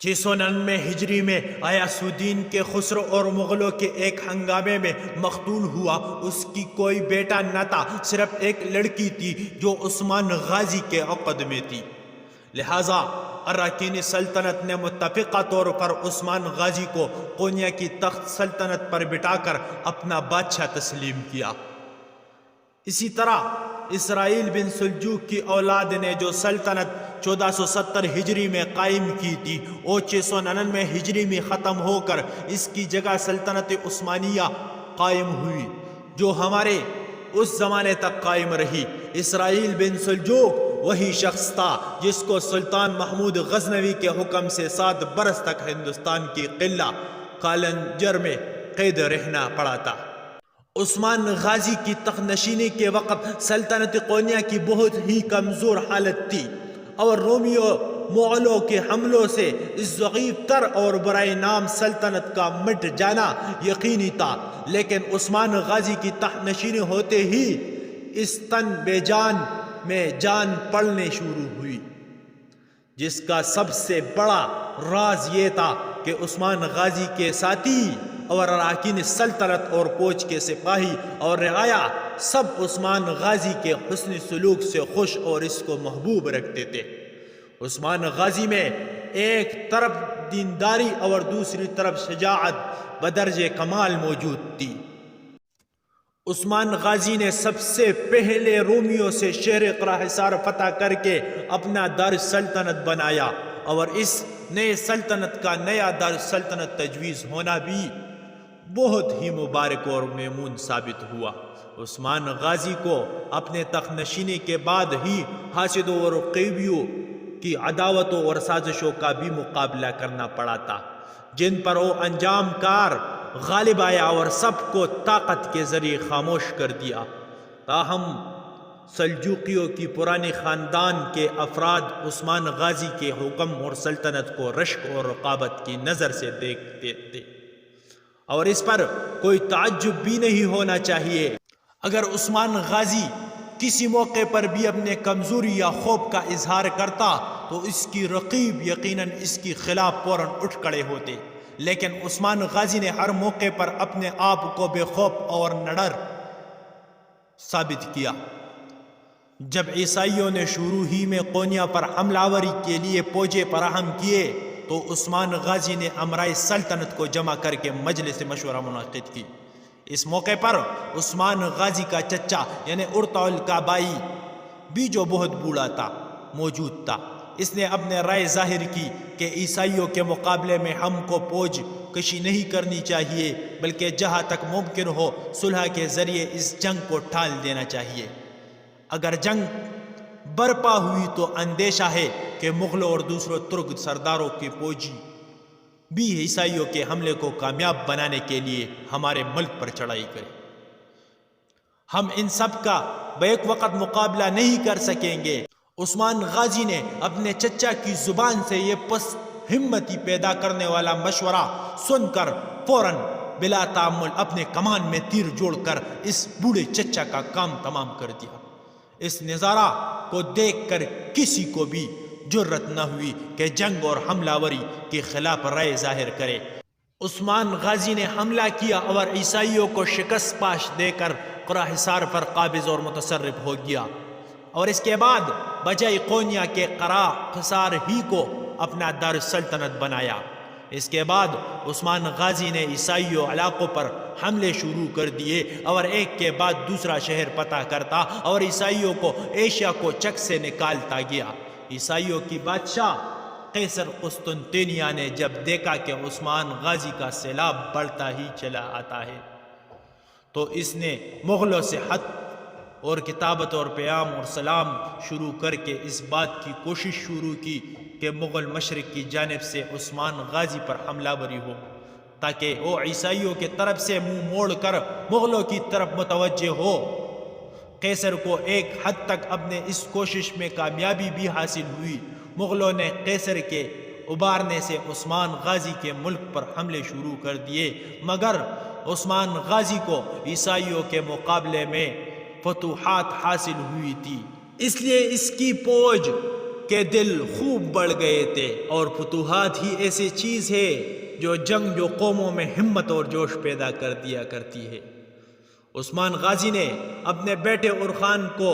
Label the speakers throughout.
Speaker 1: 699 ہجری میں غیاث الدین کے خسرو اور مغلوں کے ایک ہنگامے میں مقتول ہوا۔ اس کی کوئی بیٹا نہ تھا، صرف ایک لڑکی تھی جو عثمان غازی کے عقد میں تھی۔ لہٰذا اراکین سلطنت نے متفقہ طور پر عثمان غازی کو قونیہ کی تخت سلطنت پر بٹھا کر اپنا بادشاہ تسلیم کیا۔ اسی طرح اسرائیل بن سلجوق کی اولاد نے جو سلطنت 1470 ہجری میں قائم کی تھی وہ 699 ہجری میں ختم ہو کر اس کی جگہ سلطنت عثمانیہ قائم ہوئی، جو ہمارے اس زمانے تک قائم رہی۔ اسرائیل بن سلجوق وہی شخص تھا جس کو سلطان محمود غزنوی کے حکم سے 7 برس تک ہندوستان کی قلعہ قالنجر میں قید رہنا پڑا تھا۔ عثمان غازی کی تخت نشینی کے وقت سلطنت قونیہ کی بہت ہی کمزور حالت تھی اور رومیو مغلوں کے حملوں سے اس ضعیف تر اور برائے نام سلطنت کا مٹ جانا یقینی تھا۔ لیکن عثمان غازی کی تخت نشینی ہوتے ہی اس تن بے جان میں جان پڑنے شروع ہوئی، جس کا سب سے بڑا راز یہ تھا کہ عثمان غازی کے ساتھی اور اراکین سلطنت اور فوج کے سپاہی اور رعایا سب عثمان غازی کے حسن سلوک سے خوش اور اس کو محبوب رکھتے تھے۔ عثمان غازی میں ایک طرف دینداری اور دوسری طرف شجاعت بدرجہ کمال موجود تھی۔ عثمان غازی نے سب سے پہلے رومیوں سے شہر قراحصار فتح کر کے اپنا دار سلطنت بنایا، اور اس نئے سلطنت کا نیا دار سلطنت تجویز ہونا بھی بہت ہی مبارک اور میمون ثابت ہوا۔ عثمان غازی کو اپنے تخت نشینی کے بعد ہی حاسدوں اور قیبیوں کی عداوتوں اور سازشوں کا بھی مقابلہ کرنا پڑا تھا، جن پر وہ انجام کار غالب آیا اور سب کو طاقت کے ذریعے خاموش کر دیا۔ تاہم سلجوقیوں کی پرانی خاندان کے افراد عثمان غازی کے حکم اور سلطنت کو رشک اور رقابت کی نظر سے دیکھتے تھے، اور اس پر کوئی تعجب بھی نہیں ہونا چاہیے۔ اگر عثمان غازی کسی موقع پر بھی اپنے کمزوری یا خوف کا اظہار کرتا تو اس کی رقیب یقیناً اس کی خلاف فوراً اٹھ کھڑے ہوتے، لیکن عثمان غازی نے ہر موقع پر اپنے آپ کو بے خوف اور نڈر ثابت کیا۔ جب عیسائیوں نے شروع ہی میں قونیہ پر حملہ آوری کے لیے فوجیں فراہم کیے تو عثمان غازی نے امرائے سلطنت کو جمع کر کے مجلس مشورہ منعقد کی۔ اس موقع پر عثمان غازی کا چچا یعنی ارطغرل کا بھائی بھی جو بہت بوڑھا تھا موجود تھا۔ اس نے اپنے رائے ظاہر کی کہ عیسائیوں کے مقابلے میں ہم کو فوج کشی نہیں کرنی چاہیے، بلکہ جہاں تک ممکن ہو صلح کے ذریعے اس جنگ کو ٹال دینا چاہیے۔ اگر جنگ برپا ہوئی تو اندیشہ ہے کہ مغلوں اور دوسروں ترک سرداروں کی فوجی بھی عیسائیوں کے حملے کو کامیاب بنانے کے لیے ہمارے ملک پر چڑھائی کرے۔ ہم ان سب کا بیک وقت مقابلہ نہیں کر سکیں گے۔ عثمان غازی نے اپنے چچا کی زبان سے یہ پس ہمتی پیدا کرنے والا مشورہ سن کر فوراً بلا تعمل اپنے کمان میں تیر جوڑ کر اس بوڑھے چچا کا کام تمام کر دیا۔ اس نظارہ کو دیکھ کر کسی کو بھی جرت نہ ہوئی کہ جنگ اور حملہ آوری کے خلاف رائے ظاہر کرے۔ عثمان غازی نے حملہ کیا اور عیسائیوں کو شکست پاش دے کر قراحصار پر قابض اور متصرف ہو گیا، اور اس کے بعد بجائے قونیہ کے قراحصار ہی کو اپنا دار سلطنت بنایا۔ اس کے بعد عثمان غازی نے عیسائیوں علاقوں پر حملے شروع کر دیے اور ایک کے بعد دوسرا شہر فتح کرتا اور عیسائیوں کو ایشیا کو چک سے نکالتا گیا۔ عیسائیوں کی بادشاہ قیصر قسطنطنیہ نے جب دیکھا کہ عثمان غازی کا سیلاب بڑھتا ہی چلا آتا ہے تو اس نے مغلوں سے خط اور کتابت اور پیام اور سلام شروع کر کے اس بات کی کوشش شروع کی کہ مغل مشرق کی جانب سے عثمان غازی پر حملہ آوری ہو، تاکہ وہ عیسائیوں کی طرف سے منہ موڑ کر مغلوں کی طرف متوجہ ہو۔ قیصر کو ایک حد تک اپنے اس کوشش میں کامیابی بھی حاصل ہوئی۔ مغلوں نے قیصر کے ابھارنے سے عثمان غازی کے ملک پر حملے شروع کر دیے، مگر عثمان غازی کو عیسائیوں کے مقابلے میں فتوحات حاصل ہوئی تھی، اس لیے اس کی فوج کے دل خوب بڑھ گئے تھے، اور فتوحات ہی ایسی چیز ہے جو قوموں میں ہمت اور جوش پیدا کر دیا کرتی ہے۔ عثمان غازی نے اپنے بیٹے عرخان کو،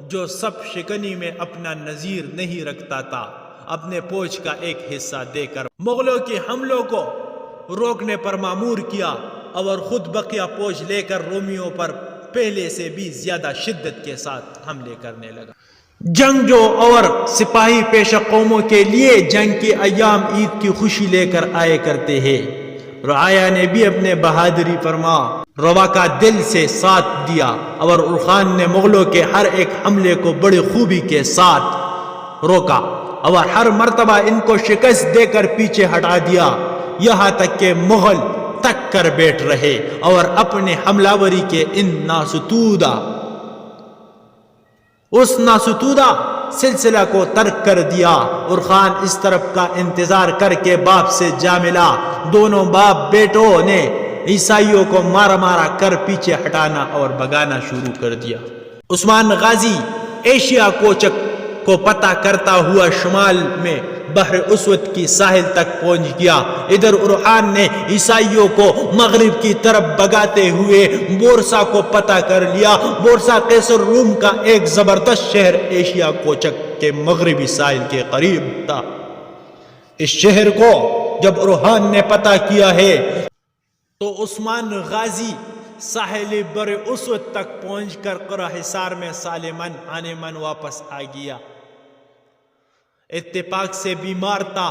Speaker 1: جو سب شکنی میں اپنا نظیر نہیں رکھتا تھا، اپنے فوج کا ایک حصہ دے کر مغلوں کے حملوں کو روکنے پر مامور کیا، اور خود بقیہ فوج لے کر رومیوں پر پہلے سے بھی زیادہ شدت کے ساتھ حملے کرنے لگا۔ جنگجو اور سپاہی پیشہ قوموں کے لیے جنگ کے ایام عید کی خوشی لے کر آئے کرتے ہیں۔ رعایا نے بھی اپنے بہادری فرما روا کا دل سے ساتھ دیا، اور عرخان نے مغلوں کے ہر ایک حملے کو بڑی خوبی کے ساتھ روکا، اور ہر مرتبہ ان کو شکست دے کر پیچھے ہٹا دیا، یہاں تک کہ مغل تک کر بیٹھ رہے اور اپنے حملہ کے اس ناستودہ سلسلہ کو ترک کر دیا۔ عرخان اس طرف کا انتظار کر کے باپ سے جا ملا۔ دونوں باپ بیٹوں نے عیسائیوں کو مارا کر پیچھے ہٹانا اور بگانا شروع کر دیا۔ عثمان غازی ایشیا کوچک کو پتہ کرتا ہوا شمال میں بحر اسود کی ساحل تک پہنچ گیا۔ ادھر عرخان نے عیسائیوں کو مغرب کی طرف بگاتے ہوئے بورسا کو پتہ کر لیا۔ بورسا قیصر روم کا ایک زبردست شہر ایشیا کوچک کے مغربی ساحل کے قریب تھا۔ اس شہر کو جب عرخان نے پتہ کیا ہے تو عثمان غازی ساحل بر اسود تک پہنچ کر قلعہ حصار میں سالمن غانمن واپس آ گیا۔ اتفاق سے بیمار تھا۔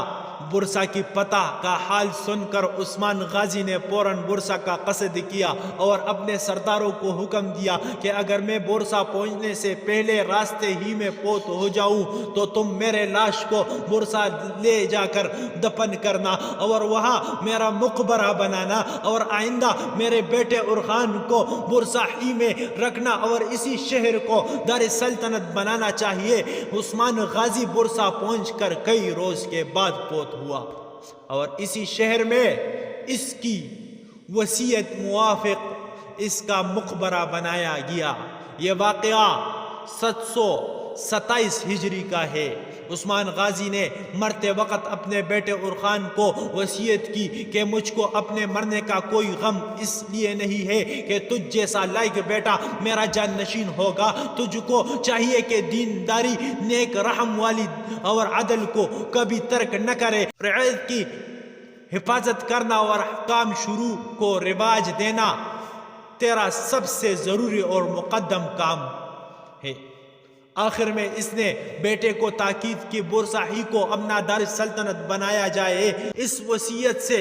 Speaker 1: بورسا کی پتہ کا حال سن کر عثمان غازی نے فوراً بورسا کا قصد کیا اور اپنے سرداروں کو حکم دیا کہ اگر میں بورسا پہنچنے سے پہلے راستے ہی میں فوت ہو جاؤں تو تم میرے لاش کو بورسا لے جا کر دفن کرنا اور وہاں میرا مقبرہ بنانا، اور آئندہ میرے بیٹے عرخان کو بورسا ہی میں رکھنا اور اسی شہر کو دار سلطنت بنانا چاہیے۔ عثمان غازی بورسا پہنچ کر کئی روز کے بعد فوت ہوا، اور اسی شہر میں اس کی وصیت موافق اس کا مقبرہ بنایا گیا۔ یہ واقعہ 727 ہجری کا ہے۔ عثمان غازی نے مرتے وقت اپنے بیٹے عرخان کو وصیت کی کہ مجھ کو اپنے مرنے کا کوئی غم اس لیے نہیں ہے کہ تجھ جیسا لائق بیٹا میرا جان نشین ہوگا۔ تجھ کو چاہیے کہ دینداری، نیک رحم والی اور عدل کو کبھی ترک نہ کرے، رعیت کی حفاظت کرنا اور حکام شروع کو رواج دینا تیرا سب سے ضروری اور مقدم کام ہے۔ آخر میں اس نے بیٹے کو تاکید کی بورسا ہی کو اپنا دار سلطنت بنایا جائے۔ اس وصیت سے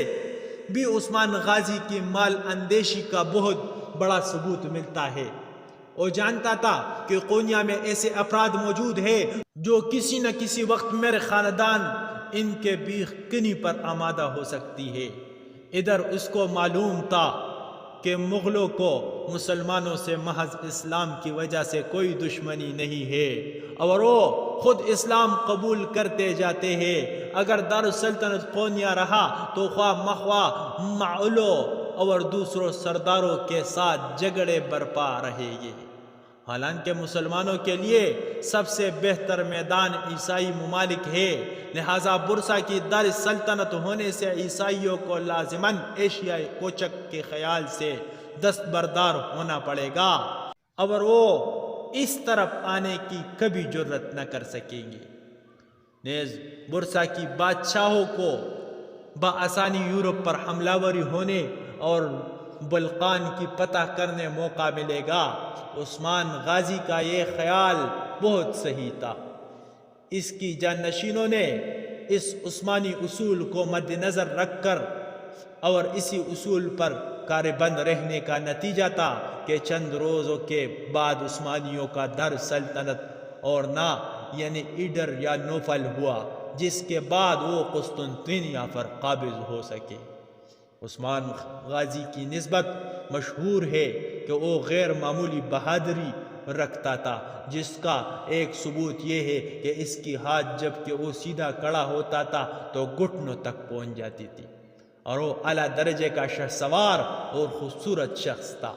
Speaker 1: بھی عثمان غازی کی مال اندیشی کا بہت بڑا ثبوت ملتا ہے۔ وہ جانتا تھا کہ قونیا میں ایسے افراد موجود ہیں جو کسی نہ کسی وقت میرے خاندان ان کے بیخ کنی پر آمادہ ہو سکتی ہے۔ ادھر اس کو معلوم تھا کہ مغلوں کو مسلمانوں سے محض اسلام کی وجہ سے کوئی دشمنی نہیں ہے، اور وہ خود اسلام قبول کرتے جاتے ہیں۔ اگر دارالسلطنت قونیا رہا تو خواہ مخواہ معلو اور دوسروں سرداروں کے ساتھ جھگڑے برپا رہے گے۔ حالانکہ مسلمانوں کے لیے سب سے بہتر میدان عیسائی ممالک ہے، لہذا بورسا کی دار سلطنت ہونے سے عیسائیوں کو لازماً ایشیا کوچک کے خیال سے دستبردار ہونا پڑے گا، اور وہ اس طرف آنے کی کبھی جرت نہ کر سکیں گے۔ نیز بورسا کی بادشاہوں کو بآسانی یورپ پر حملہ وری ہونے اور بلقان کی فتح کرنے موقع ملے گا۔ عثمان غازی کا یہ خیال بہت صحیح تھا۔ اس کی جانشینوں نے اس عثمانی اصول کو مد نظر رکھ کر اور اسی اصول پر کاربند رہنے کا نتیجہ تھا کہ چند روزوں کے بعد عثمانیوں کا دار سلطنت اور نہ یعنی ایڈر یا نوفل ہوا، جس کے بعد وہ قسطنطنیہ پر قابض ہو سکے۔ عثمان غازی کی نسبت مشہور ہے کہ وہ غیر معمولی بہادری رکھتا تھا، جس کا ایک ثبوت یہ ہے کہ اس کی ہاتھ جب کہ وہ سیدھا کھڑا ہوتا تھا تو گھٹنوں تک پہنچ جاتی تھی، اور وہ اعلیٰ درجے کا شہ سوار اور خوبصورت شخص تھا۔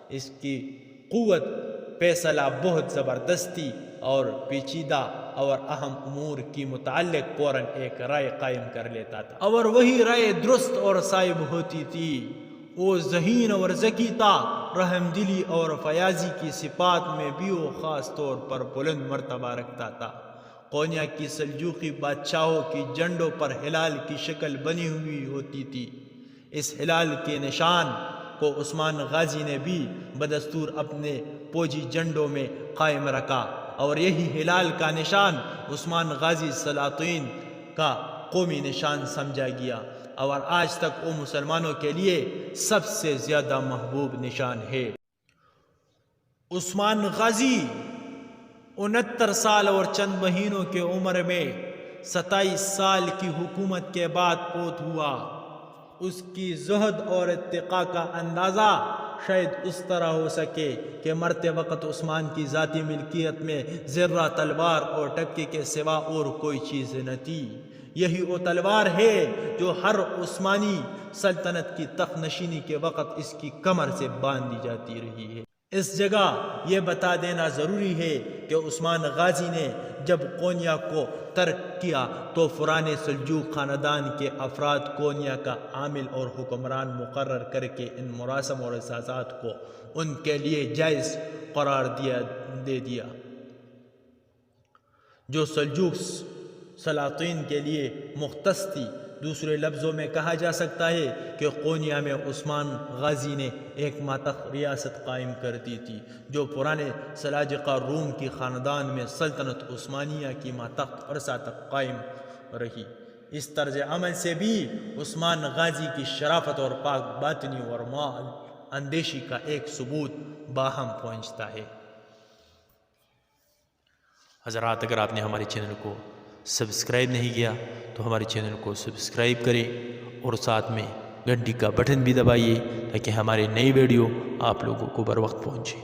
Speaker 1: اس کی قوت فیصلہ بہت زبردست تھی اور پیچیدہ اور اہم امور کی متعلق فوراً ایک رائے قائم کر لیتا تھا، اور وہی رائے درست اور صائب ہوتی تھی۔ وہ ذہین اور ذکی تھا، رحم دلی اور فیاضی کی صفات میں بھی وہ خاص طور پر بلند مرتبہ رکھتا تھا۔ قونیا کی سلجوقی بادشاہوں کی جھنڈوں پر ہلال کی شکل بنی ہوئی ہوتی تھی۔ اس ہلال کے نشان کو عثمان غازی نے بھی بدستور اپنے فوجی جھنڈوں میں قائم رکھا، اور یہی ہلال کا نشان عثمان غازی سلاطین کا قومی نشان سمجھا گیا، اور آج تک وہ مسلمانوں کے لیے سب سے زیادہ محبوب نشان ہے۔ عثمان غازی 69 سال اور چند مہینوں کی عمر میں 27 سال کی حکومت کے بعد فوت ہوا۔ اس کی زہد اور اتقاء کا اندازہ شاید اس طرح ہو سکے کہ مرتے وقت عثمان کی ذاتی ملکیت میں زرہ تلوار اور ٹکے کے سوا اور کوئی چیز نہ تھی۔ یہی وہ تلوار ہے جو ہر عثمانی سلطنت کی تخت نشینی کے وقت اس کی کمر سے باندھی جاتی رہی ہے۔ اس جگہ یہ بتا دینا ضروری ہے کہ عثمان غازی نے جب قونیا کو ترک کیا تو پرانے سلجوق خاندان کے افراد قونیا کا عامل اور حکمران مقرر کر کے ان مراسم اور اعزازات کو ان کے لیے جائز قرار دے دیا، جو سلجوق سلاطین کے لیے مختص تھی۔ دوسرے لفظوں میں کہا جا سکتا ہے کہ قونیا میں عثمان غازی نے ایک ماتحت ریاست قائم کر دی تھی، جو پرانے سلاجقہ روم کی خاندان میں سلطنت عثمانیہ کی ماتحت عرصہ تک قائم رہی۔ اس طرز عمل سے بھی عثمان غازی کی شرافت اور پاک باطنی اور مال اندیشی کا ایک ثبوت باہم پہنچتا ہے۔ حضرات، اگر آپ نے ہمارے چینل کو سبسکرائب نہیں کیا تو ہمارے چینل کو سبسکرائب کریں اور ساتھ میں گھنٹی کا بٹن بھی دبائیے تاکہ ہمارے نئی ویڈیو آپ لوگوں کو بر وقت پہنچے۔